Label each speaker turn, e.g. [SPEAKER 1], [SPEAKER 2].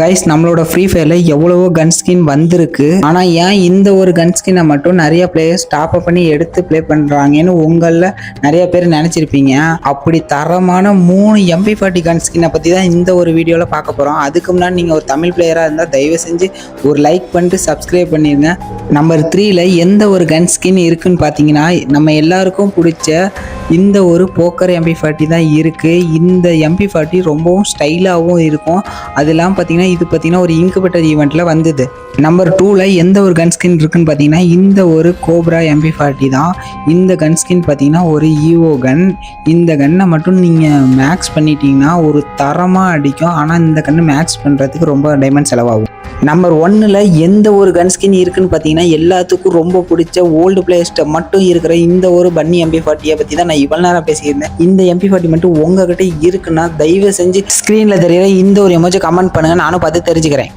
[SPEAKER 1] Guys, நம்மளோட free ஃபயர்ல எவ்வளவோ gun skin வந்திருக்கு. ஆனா ஏன் இந்த ஒரு கன் ஸ்கின்னை மட்டும் நிறைய பிளேயர்ஸ் டாப் அப் பண்ணி எடுத்து ப்ளே பண்றாங்கன்னு உங்கள நிறைய பேர் நினைச்சிருப்பீங்க. அப்படி தரமான 3 MP40 கன் ஸ்கின்னை பத்தி தான் இந்த ஒரு வீடியோல பார்க்க போறோம். அதுக்கு முன்னாடி நீங்க ஒரு தமிழ் பிளேயரா இருந்தா தயவு செஞ்சு ஒரு லைக் பண்ணிட்டு சப்ஸ்கிரைப் பண்ணிருங்க. நம்பர் 3ல எந்த ஒரு கன் ஸ்கின் இருக்குன்னு பார்த்தீங்கன்னா, நம்ம எல்லாருக்கும் பிடிச்ச இந்த ஒரு போக்கர் MP40 தான் இருக்கு. இந்த MP40 ரொம்பவும் ஸ்டைலாகவும் இருக்கும். அதெல்லாம் பார்த்தீங்கன்னா இது பார்த்தீங்கன்னா ஒரு இன்குபேட்டர் ஈவெண்ட்ல வந்தது. நம்பர் 2ல எந்த ஒரு கன் ஸ்கின் இருக்குன்னு பார்த்தீங்கன்னா இந்த ஒரு கோப்ரா MP40 தான். இந்த கன் ஸ்கின் பார்த்தீங்கன்னா ஒரு ஈவோ கன். இந்த கன்னை மட்டும் நீங்கள் மேக்ஸ் பண்ணிட்டீங்கன்னா ஒரு தரமாக அடிக்கும். ஆனால் இந்த கன்று மேக்ஸ் பண்ணுறதுக்கு ரொம்ப டைமண்ட் செலவாகும். நம்பர் 1ல எந்த ஒரு கன் ஸ்கின் இருக்குன்னு பார்த்தீங்கன்னா எல்லாத்துக்கும் ரொம்ப பிடிச்ச ஓல்டு பிளேயர்ஸ்ட்டை மட்டும் இருக்கிற இந்த ஒரு பன்னி MP40 பற்றி தான் நான் இவ்வளோ நேரம் பேசியிருந்தேன். இந்த MP40 மட்டும் உங்ககிட்ட இருக்குன்னா தயவு செஞ்சு ஸ்க்ரீனில் தெரியுற இந்த ஒரு எமோஜி கமெண்ட் பண்ணுங்க, நானும் பார்த்து தெரிஞ்சுக்கிறேன்.